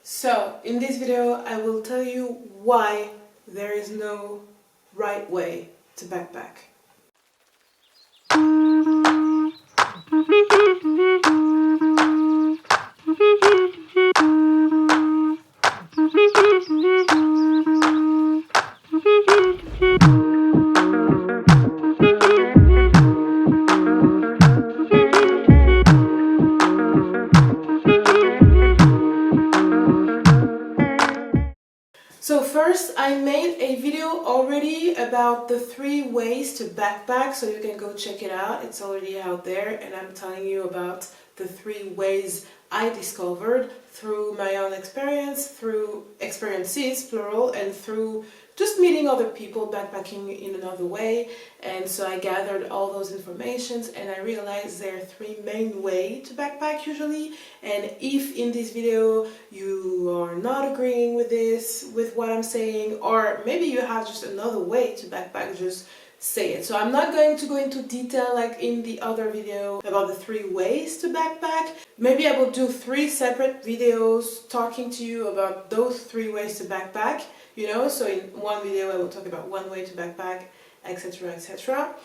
So, in this video I will tell you why there is no right way to backpack. So first, I made a video already about the 3 ways to backpack, so you can go check it out. It's already out there, and I'm telling you about the 3 ways I discovered through my own experience, through experiences, plural, and through just meeting other people backpacking in another way. And so I gathered all those informations and I realized there are 3 main ways to backpack usually. And if in this video you are not agreeing with this, with what I'm saying, or maybe you have just another way to backpack, just say it. So I'm not going to go into detail like in the other video about the 3 ways to backpack. Maybe I will do 3 separate videos talking to you about those 3 ways to backpack, you know. So in one video I will talk about 1 way to backpack, etc, etc.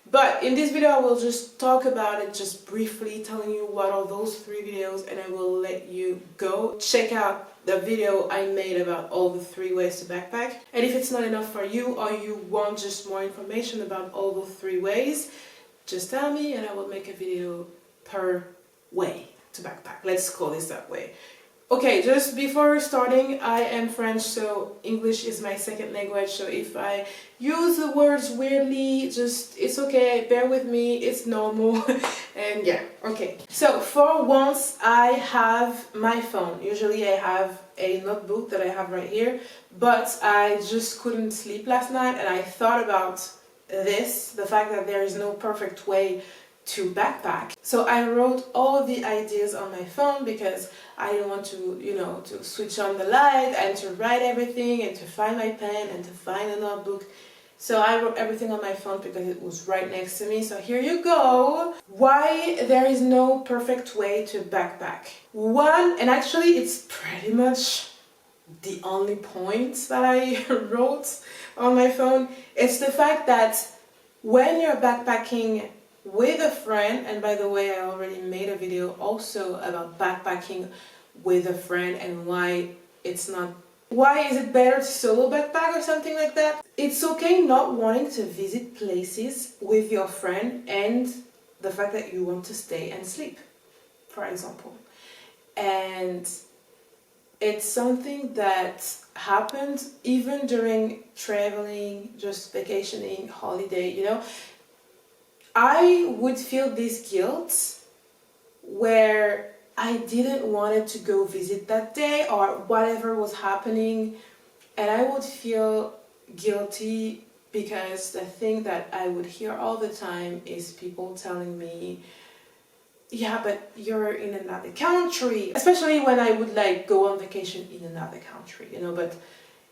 But in this video I will just talk about it just briefly, telling you what are those 3 videos, and I will let you go check out the video I made about all the 3 ways to backpack. And if it's not enough for you, or you want just more information about all those 3 ways, just tell me and I will make a video per way to backpack. Let's call this that way. Okay, just before starting, I am French, so English is my second language, so if I use the words weirdly, just, it's okay, bear with me, it's normal. And yeah, okay. So for once, I have my phone. Usually I have a notebook that I have right here, but I just couldn't sleep last night and I thought about this, the fact that there is no perfect way to backpack. So I wrote all the ideas on my phone because I didn't want to, you know, to switch on the light and to write everything and to find my pen and to find a notebook. So I wrote everything on my phone because it was right next to me. So here you go. Why there is no perfect way to backpack. One, and actually it's pretty much the only point that I wrote on my phone. It's the fact that when you're backpacking with a friend, and by the way I already made a video also about backpacking with a friend and why is it better to solo backpack or something like that. It's okay not wanting to visit places with your friend and the fact that you want to stay and sleep, for example. And it's something that happens even during traveling, just vacationing, holiday, you know. I would feel this guilt where I didn't want to go visit that day or whatever was happening, and I would feel guilty because the thing that I would hear all the time is people telling me, yeah, but you're in another country, especially when I would like go on vacation in another country, you know, but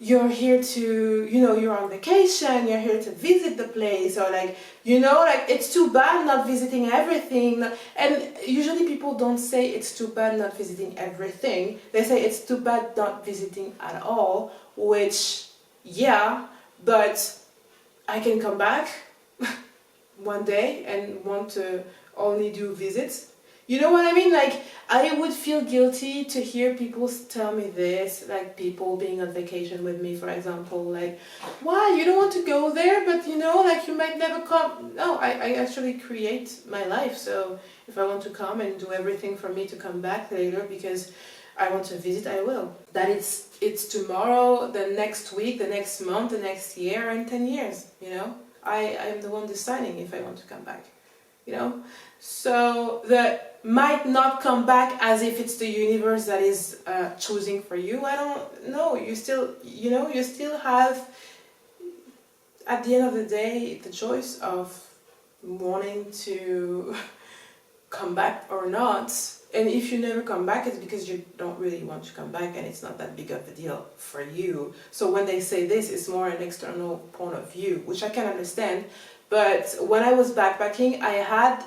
you're here to, you know, you're on vacation, you're here to visit the place, or like, you know, like it's too bad not visiting everything. And usually people don't say it's too bad not visiting everything, they say it's too bad not visiting at all, which, yeah, but I can come back one day and want to only do visits. You know what I mean? Like, I would feel guilty to hear people tell me this, like people being on vacation with me, for example, like, why, you don't want to go there, but you know, like you might never come. No, I actually create my life, so if I want to come and do everything for me to come back later because I want to visit, I will. That it's tomorrow, the next week, the next month, the next year, and 10 years, you know? I'm the one deciding if I want to come back, you know? So that might not come back as if it's the universe that is choosing for you. I don't know. You still, you know, you still have, at the end of the day, the choice of wanting to come back or not. And if you never come back, it's because you don't really want to come back and it's not that big of a deal for you. So when they say this, it's more an external point of view, which I can understand. But when I was backpacking, I had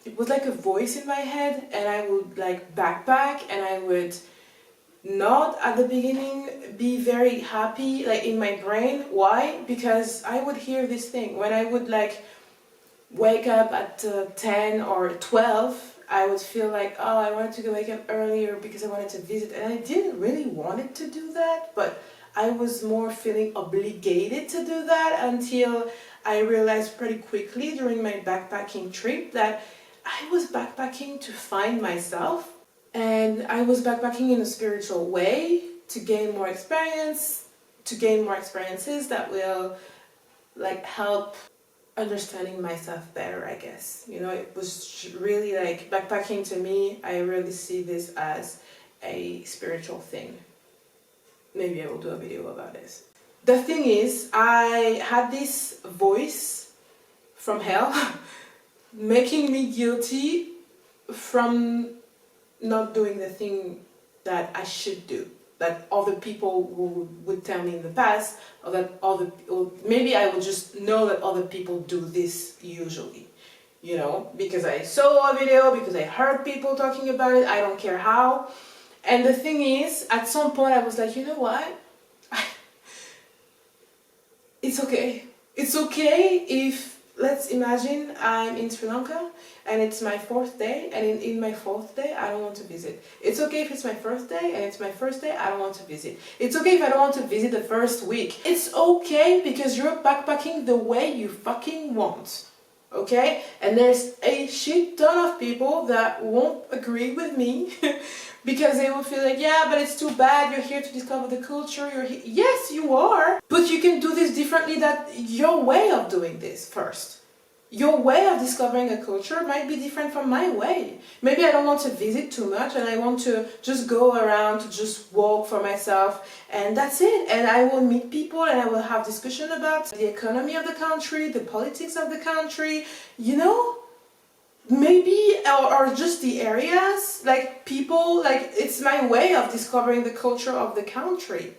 it was like a voice in my head, and I would like backpack and I would not at the beginning be very happy, like in my brain. Why? Because I would hear this thing when I would like wake up at 10 or 12. I would feel like, oh, I wanted to go wake up earlier because I wanted to visit, and I didn't really want to do that, but I was more feeling obligated to do that until I realized pretty quickly during my backpacking trip that I was backpacking to find myself, and I was backpacking in a spiritual way to gain more experience, to gain more experiences that will like help understanding myself better, I guess. You know, it was really like backpacking to me. I really see this as a spiritual thing. Maybe I will do a video about this. The thing is, I had this voice from hell making me guilty from not doing the thing that I should do, that other people would tell me in the past, or that or maybe I would just know that other people do this usually, you know, because I saw a video, because I heard people talking about it, I don't care how. And the thing is, at some point I was like, you know what? It's okay. It's okay if, let's imagine I'm in Sri Lanka and it's my 4th day, and in my 4th day I don't want to visit. It's okay if it's my 1st day and it's my 1st day I don't want to visit. It's okay if I don't want to visit the first week. It's okay because you're backpacking the way you fucking want. Okay? And there's a shit ton of people that won't agree with me because they will feel like, yeah, but it's too bad, you're here to discover the culture, yes, you are, but you can do this differently. That your way of doing this first. Your way of discovering a culture might be different from my way. Maybe I don't want to visit too much and I want to just go around, to just walk for myself, and that's it. And I will meet people and I will have discussion about the economy of the country, the politics of the country, you know? Maybe, or just the areas, like people, like it's my way of discovering the culture of the country.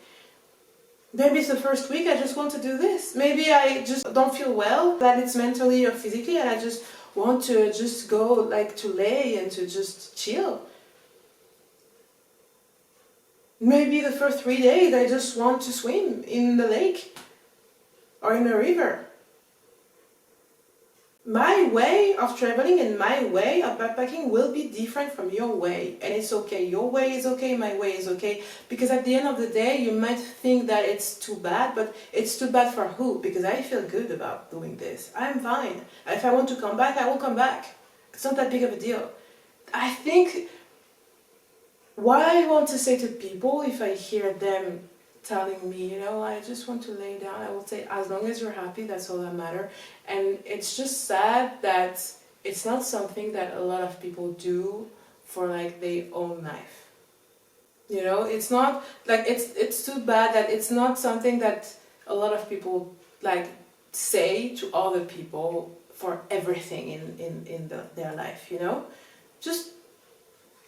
Maybe it's the first week I just want to do this. Maybe I just don't feel well, that it's mentally or physically, and I just want to just go like to lay and to just chill. Maybe the first 3 days I just want to swim in the lake or in a river. My way of traveling and my way of backpacking will be different from your way, and it's okay. Your way is okay, my way is okay, because at the end of the day you might think that it's too bad, but it's too bad for who? Because I feel good about doing this. I'm fine. If I want to come back, I will come back. It's not that big of a deal. I think what I want to say to people, if I hear them telling me, you know, I just want to lay down, I will say, as long as you're happy, that's all that matters. And it's just sad that it's not something that a lot of people do for like their own life. You know, it's not like, it's too bad that it's not something that a lot of people like say to other people for everything in their life, you know? Just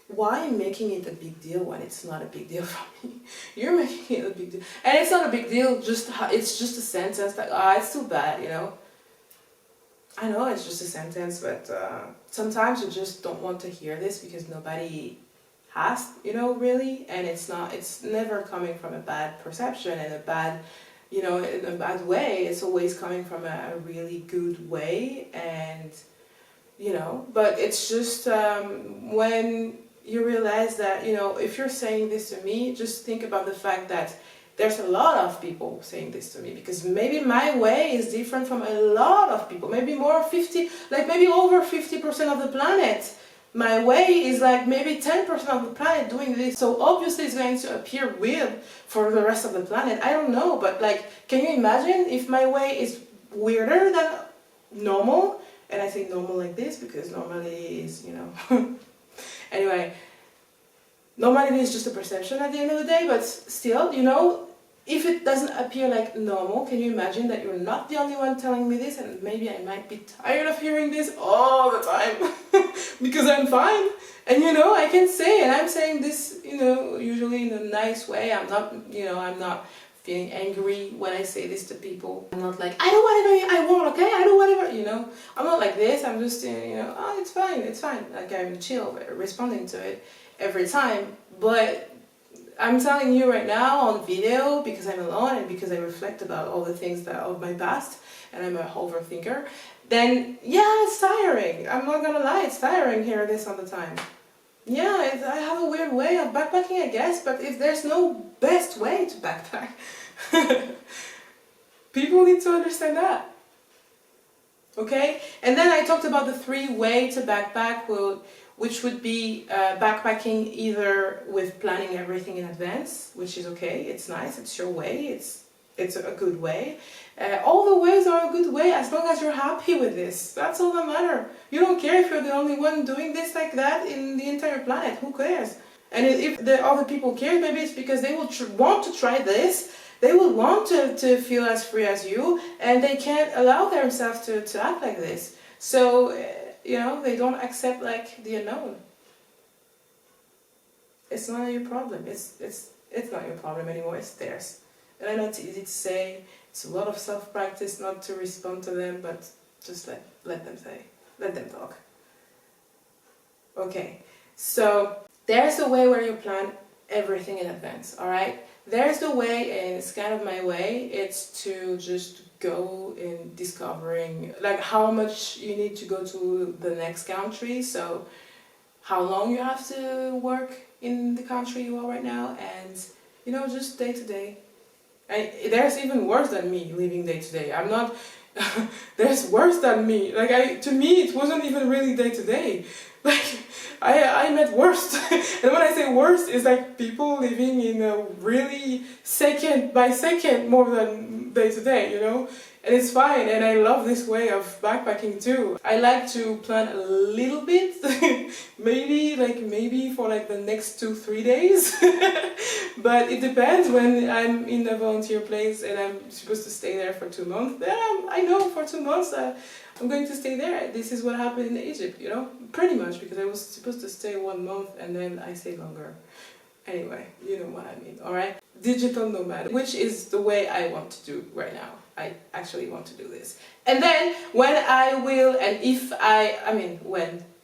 why making it a big deal when it's not a big deal for me? You're making it a big deal. And it's not a big deal, it's just a sentence like, ah, it's too bad, you know? I know it's just a sentence, but sometimes you just don't want to hear this because nobody has, you know, really? And it's never coming from a bad perception and a bad, you know, in a bad way. It's always coming from a really good way, and, you know, but it's just when you realize that, you know, if you're saying this to me, just think about the fact that there's a lot of people saying this to me, because maybe my way is different from a lot of people, maybe more 50, like maybe over 50% of the planet. My way is like maybe 10% of the planet doing this, so obviously it's going to appear weird for the rest of the planet. I don't know, but like, can you imagine if my way is weirder than normal? And I say normal like this because normally is, you know, anyway, normality is just a perception at the end of the day, but still, you know, if it doesn't appear like normal, can you imagine that you're not the only one telling me this, and maybe I might be tired of hearing this all the time because I'm fine, and you know, I can say, and I'm saying this, you know, usually in a nice way. I'm not, you know, I'm not feeling angry when I say this to people. I'm not like, I do whatever I want, okay? I do whatever, you know. I'm not like this. I'm just, you know, oh, it's fine. Like I'm chill, responding to it every time. But I'm telling you right now on video because I'm alone and because I reflect about all the things that of my past and I'm a overthinker, then yeah, it's tiring. I'm not gonna lie, it's tiring hearing this all the time. Yeah, I have a weird way of backpacking, I guess, but if there's no best way to backpack, people need to understand that. Okay? And then I talked about the 3 ways to backpack, which would be backpacking either with planning everything in advance, which is okay, it's nice, it's your way, it's a good way. All the ways are a good way as long as you're happy with this. That's all that matters. You don't care if you're the only one doing this like that in the entire planet. Who cares? And if the other people care, maybe it's because they will want to try this. They will want to feel as free as you, and they can't allow themselves to act like this. So, you know, they don't accept like the unknown. It's not your problem. It's not your problem anymore. It's theirs. And I know it's easy to say. It's a lot of self-practice not to respond to them, but just let them say. Let them talk. Okay, so there's a way where you plan everything in advance, alright? There's the way, and it's kind of my way, it's to just go in discovering, like how much you need to go to the next country, so how long you have to work in the country you are right now, and you know, just day to day. And there's even worse than me living day to day. I'm not. There's worse than me. Like to me, it wasn't even really day to day. Like I met worst. And when I say worst, it's like people living in a really second by second more than day to day. You know. And it's fine, and I love this way of backpacking too. I like to plan a little bit, maybe for like the next 2-3 days. But it depends. When I'm in a volunteer place and I'm supposed to stay there for 2 months, then I know for 2 months I'm going to stay there. This is what happened in Egypt, you know, pretty much, because I was supposed to stay 1 month and then I stayed longer. Anyway, you know what I mean, alright? Digital nomad, which is the way I want to do right now. I actually want to do this. And then when I will, and if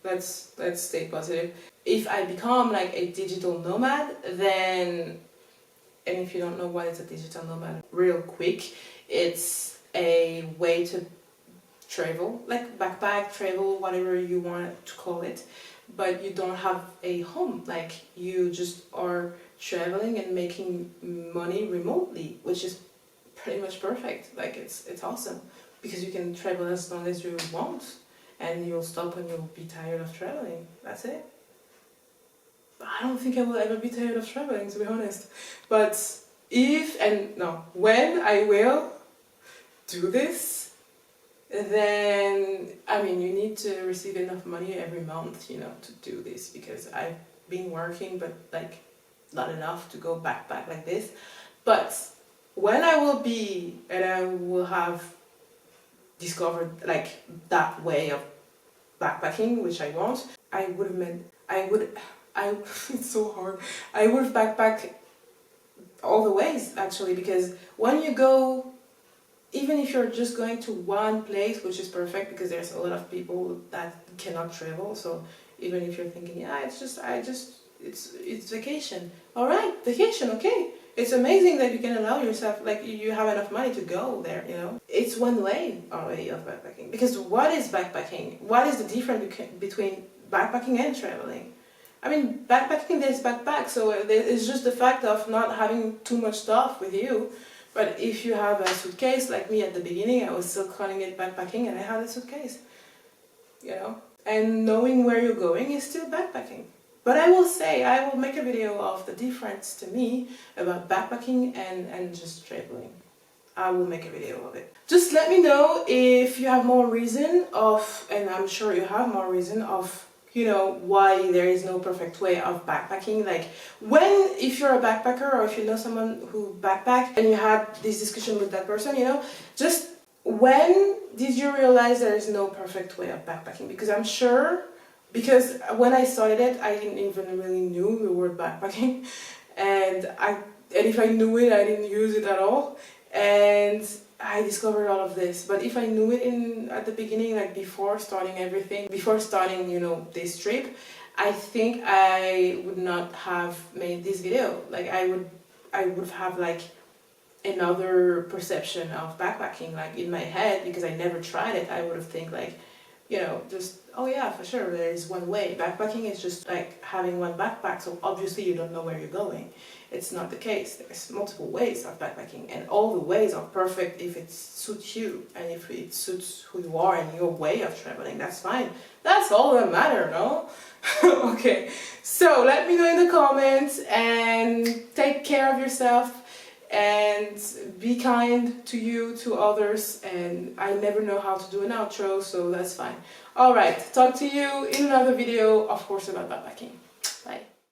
let's stay positive. If I become like a digital nomad, then, and if you don't know what is a digital nomad, real quick, it's a way to travel, like backpack, travel, whatever you want to call it, but you don't have a home, like you just are traveling and making money remotely, which is pretty much perfect. Like it's awesome because you can travel as long as you want and you'll stop when you'll be tired of traveling. That's it. I don't think I will ever be tired of traveling, to be honest. But when I will do this, then you need to receive enough money every month, to do this, because I've been working, but like not enough to go backpack like this. But when I will be, and I will have discovered like that way of backpacking, which I want, it's so hard. I would backpack all the ways, actually, because when you go, even if you're just going to one place, which is perfect because there's a lot of people that cannot travel, so even if you're thinking, it's vacation. Alright, vacation, okay. It's amazing that you can allow yourself, like you have enough money to go there, It's one way already of backpacking. Because what is backpacking? What is the difference between backpacking and traveling? Backpacking, there's backpack, so it's just the fact of not having too much stuff with you. But if you have a suitcase, like me at the beginning, I was still calling it backpacking and I had a suitcase, And knowing where you're going is still backpacking. But I will make a video of the difference to me about backpacking and just traveling. I will make a video of it. Just let me know if you have more reason and I'm sure you have more reason of, why there is no perfect way of backpacking. Like if you're a backpacker or if you know someone who backpacked and you had this discussion with that person, just when did you realize there is no perfect way of backpacking? Because when I started it, I didn't even really knew the word backpacking, and if I knew it, I didn't use it at all, and I discovered all of this. But if I knew it at the beginning, like before starting everything, this trip, I think I would not have made this video. Like I would have like another perception of backpacking like in my head, because I never tried it. I would have think like, you know, just, oh yeah, for sure there is one way. Backpacking is just like having one backpack, so obviously you don't know where you're going. It's not the case. There's multiple ways of backpacking, and all the ways are perfect if it suits you and if it suits who you are and your way of traveling. That's fine. That's all that matters, no? Okay, so let me know in the comments, and take care of yourself and be kind to you, to others. And I never know how to do an outro, so that's fine. Alright, talk to you in another video, of course, about backpacking.